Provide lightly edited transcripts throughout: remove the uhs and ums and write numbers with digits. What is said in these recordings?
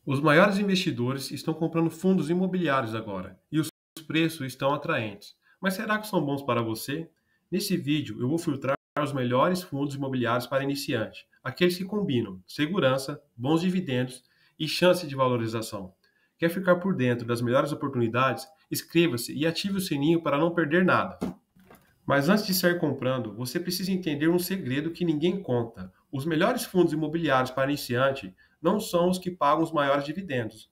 Os maiores investidores estão comprando fundos imobiliários agora e os preços estão atraentes. Mas será que são bons para você? Nesse vídeo eu vou filtrar os melhores fundos imobiliários para iniciante, aqueles que combinam segurança, bons dividendos e chance de valorização. Quer ficar por dentro das melhores oportunidades? Inscreva-se e ative o sininho para não perder nada. Mas antes de sair comprando, você precisa entender um segredo que ninguém conta. Os melhores fundos imobiliários para iniciante não são os que pagam os maiores dividendos.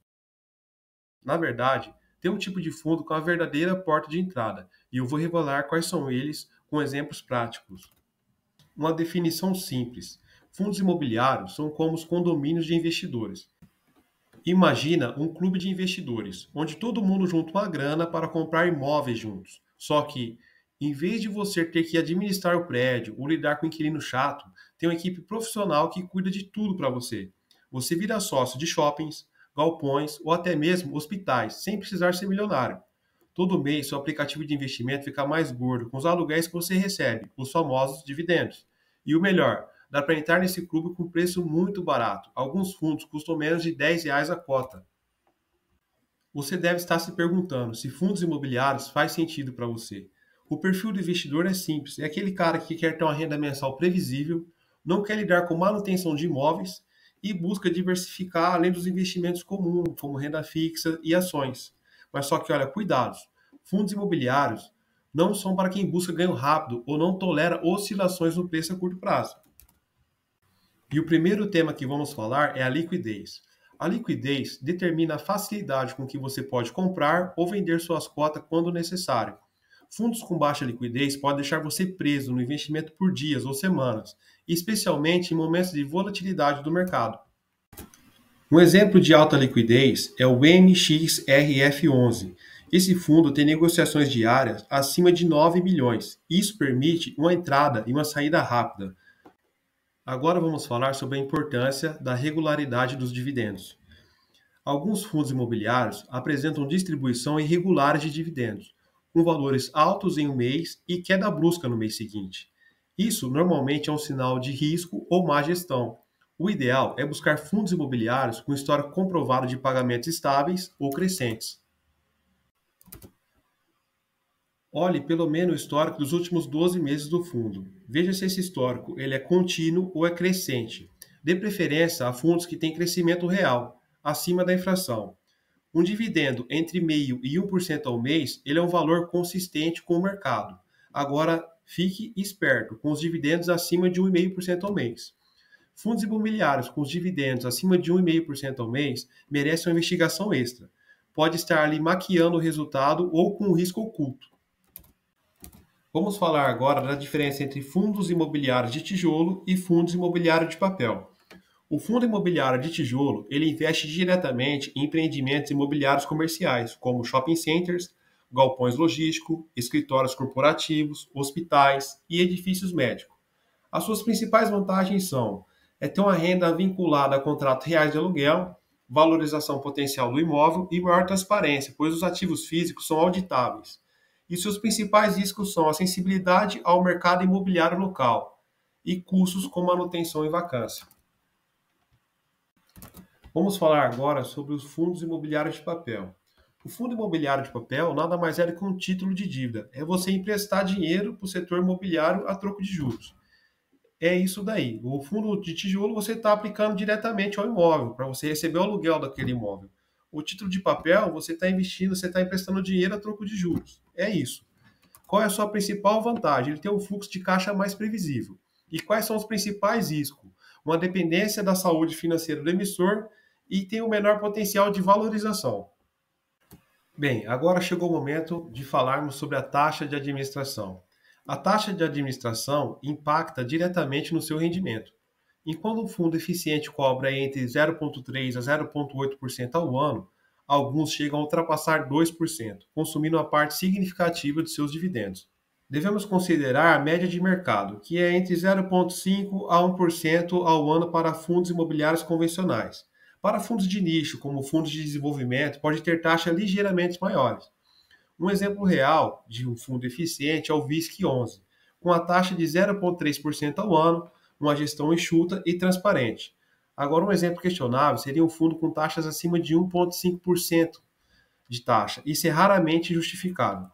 Na verdade, tem um tipo de fundo com a verdadeira porta de entrada, e eu vou revelar quais são eles com exemplos práticos. Uma definição simples: fundos imobiliários são como os condomínios de investidores. Imagina um clube de investidores, onde todo mundo junta uma grana para comprar imóveis juntos. Só que, em vez de você ter que administrar o prédio ou lidar com inquilino chato, tem uma equipe profissional que cuida de tudo para você. Você vira sócio de shoppings, galpões ou até mesmo hospitais, sem precisar ser milionário. Todo mês, seu aplicativo de investimento fica mais gordo com os aluguéis que você recebe, os famosos dividendos. E o melhor, dá para entrar nesse clube com preço muito barato. Alguns fundos custam menos de R$ 10 a cota. Você deve estar se perguntando se fundos imobiliários faz sentido para você. O perfil do investidor é simples, é aquele cara que quer ter uma renda mensal previsível, não quer lidar com manutenção de imóveis e busca diversificar além dos investimentos comuns, como renda fixa e ações. Mas só que olha, cuidados. Fundos imobiliários não são para quem busca ganho rápido ou não tolera oscilações no preço a curto prazo. E o primeiro tema que vamos falar é a liquidez. A liquidez determina a facilidade com que você pode comprar ou vender suas cotas quando necessário. Fundos com baixa liquidez podem deixar você preso no investimento por dias ou semanas, especialmente em momentos de volatilidade do mercado. Um exemplo de alta liquidez é o MXRF11. Esse fundo tem negociações diárias acima de 9 milhões. Isso permite uma entrada e uma saída rápida. Agora vamos falar sobre a importância da regularidade dos dividendos. Alguns fundos imobiliários apresentam distribuição irregular de dividendos, com valores altos em um mês e queda brusca no mês seguinte. Isso normalmente é um sinal de risco ou má gestão. O ideal é buscar fundos imobiliários com histórico comprovado de pagamentos estáveis ou crescentes. Olhe pelo menos o histórico dos últimos 12 meses do fundo. Veja se esse histórico ele é contínuo ou é crescente. Dê preferência a fundos que têm crescimento real, acima da inflação. Um dividendo entre 0,5% e 1% ao mês, ele é um valor consistente com o mercado. Agora, fique esperto com os dividendos acima de 1,5% ao mês. Fundos imobiliários com os dividendos acima de 1,5% ao mês merecem uma investigação extra. Pode estar ali maquiando o resultado ou com um risco oculto. Vamos falar agora da diferença entre fundos imobiliários de tijolo e fundos imobiliários de papel. O fundo imobiliário de tijolo, ele investe diretamente em empreendimentos imobiliários comerciais, como shopping centers, galpões logísticos, escritórios corporativos, hospitais e edifícios médicos. As suas principais vantagens são ter uma renda vinculada a contratos reais de aluguel, valorização potencial do imóvel e maior transparência, pois os ativos físicos são auditáveis. E seus principais riscos são a sensibilidade ao mercado imobiliário local e custos com manutenção e vacância. Vamos falar agora sobre os fundos imobiliários de papel. O fundo imobiliário de papel nada mais é do que um título de dívida. É você emprestar dinheiro para o setor imobiliário a troco de juros. É isso daí. O fundo de tijolo você está aplicando diretamente ao imóvel, para você receber o aluguel daquele imóvel. O título de papel você está investindo, você está emprestando dinheiro a troco de juros. É isso. Qual é a sua principal vantagem? Ele tem um fluxo de caixa mais previsível. E quais são os principais riscos? Uma dependência da saúde financeira do emissor e tem um menor potencial de valorização. Bem, agora chegou o momento de falarmos sobre a taxa de administração. A taxa de administração impacta diretamente no seu rendimento. Enquanto um fundo eficiente cobra entre 0,3% a 0,8% ao ano, alguns chegam a ultrapassar 2%, consumindo uma parte significativa de seus dividendos. Devemos considerar a média de mercado, que é entre 0,5% a 1% ao ano para fundos imobiliários convencionais. Para fundos de nicho, como fundos de desenvolvimento, pode ter taxas ligeiramente maiores. Um exemplo real de um fundo eficiente é o VISC11, com a taxa de 0,3% ao ano, uma gestão enxuta e transparente. Agora, um exemplo questionável seria um fundo com taxas acima de 1,5% de taxa. Isso é raramente justificado.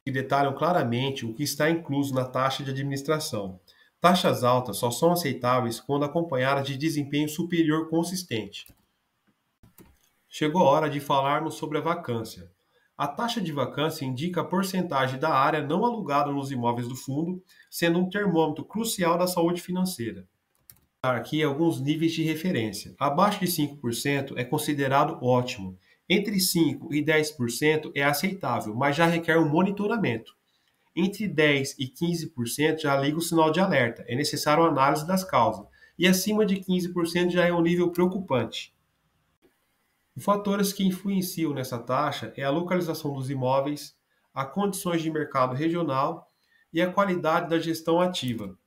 E detalham claramente o que está incluso na taxa de administração. Taxas altas só são aceitáveis quando acompanhadas de desempenho superior consistente. Chegou a hora de falarmos sobre a vacância. A taxa de vacância indica a porcentagem da área não alugada nos imóveis do fundo, sendo um termômetro crucial da saúde financeira. Aqui alguns níveis de referência. Abaixo de 5% é considerado ótimo. Entre 5% e 10% é aceitável, mas já requer um monitoramento. Entre 10% e 15% já liga o sinal de alerta, é necessário uma análise das causas. E acima de 15% já é um nível preocupante. Os fatores que influenciam nessa taxa é a localização dos imóveis, as condições de mercado regional e a qualidade da gestão ativa.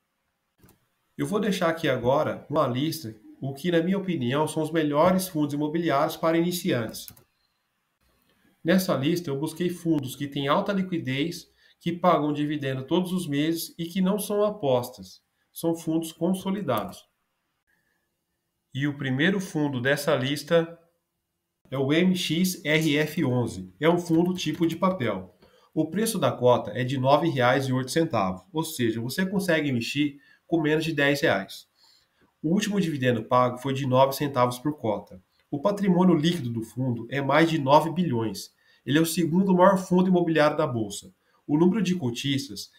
Eu vou deixar aqui agora uma lista, o que, na minha opinião, são os melhores fundos imobiliários para iniciantes. Nessa lista, eu busquei fundos que têm alta liquidez, que pagam dividendo todos os meses e que não são apostas. São fundos consolidados. E o primeiro fundo dessa lista é o MXRF11. É um fundo tipo de papel. O preço da cota é de R$ 9,08, ou seja, você consegue emitir com menos de R$ 10. O último dividendo pago foi de 9 centavos por cota. O patrimônio líquido do fundo é mais de 9 bilhões. Ele é o segundo maior fundo imobiliário da Bolsa. O número de cotistas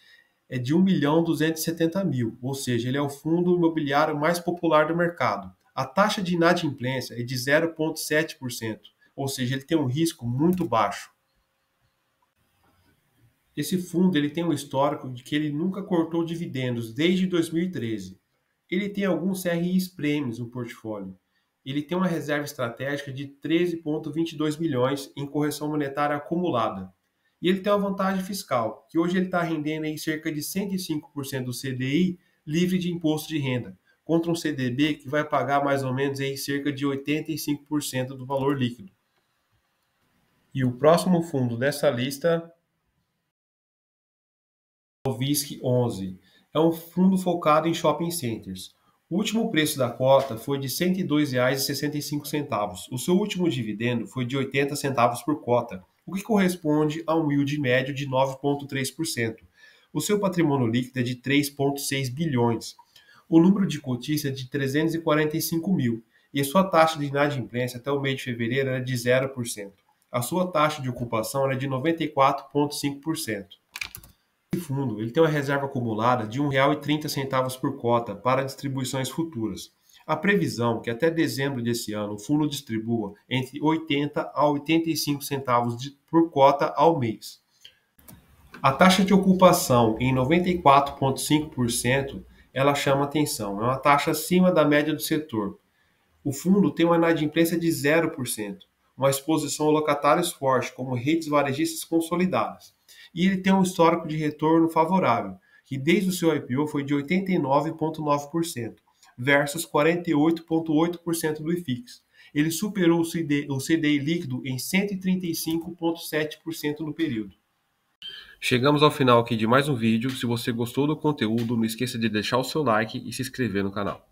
é de 1.270.000, ou seja, ele é o fundo imobiliário mais popular do mercado. A taxa de inadimplência é de 0,7%, ou seja, ele tem um risco muito baixo. Esse fundo ele tem um histórico de que ele nunca cortou dividendos desde 2013. Ele tem alguns CRIs prêmios no portfólio. Ele tem uma reserva estratégica de 13,22 milhões em correção monetária acumulada. E ele tem uma vantagem fiscal, que hoje ele está rendendo aí cerca de 105% do CDI livre de imposto de renda, contra um CDB que vai pagar mais ou menos aí cerca de 85% do valor líquido. E o próximo fundo dessa lista é o VISC11. É um fundo focado em shopping centers. O último preço da cota foi de R$ 102,65. O seu último dividendo foi de 80 centavos por cota, o que corresponde a um yield médio de 9,3%. O seu patrimônio líquido é de 3,6 bilhões. O número de cotistas é de 345 mil e a sua taxa de inadimplência até o mês de fevereiro era de 0%. A sua taxa de ocupação era de 94,5%. Esse fundo ele tem uma reserva acumulada de R$ 1,30 por cota para distribuições futuras. A previsão é que até dezembro desse ano o fundo distribua entre 80 a 85 centavos por cota ao mês. A taxa de ocupação em 94,5% ela chama atenção, é uma taxa acima da média do setor. O fundo tem uma inadimplência de 0%, uma exposição a locatários forte, como redes varejistas consolidadas. E ele tem um histórico de retorno favorável, que desde o seu IPO foi de 89,9%, versus 48,8% do IFIX. Ele superou o CDI líquido em 135,7% no período. Chegamos ao final aqui de mais um vídeo. Se você gostou do conteúdo, não esqueça de deixar o seu like e se inscrever no canal.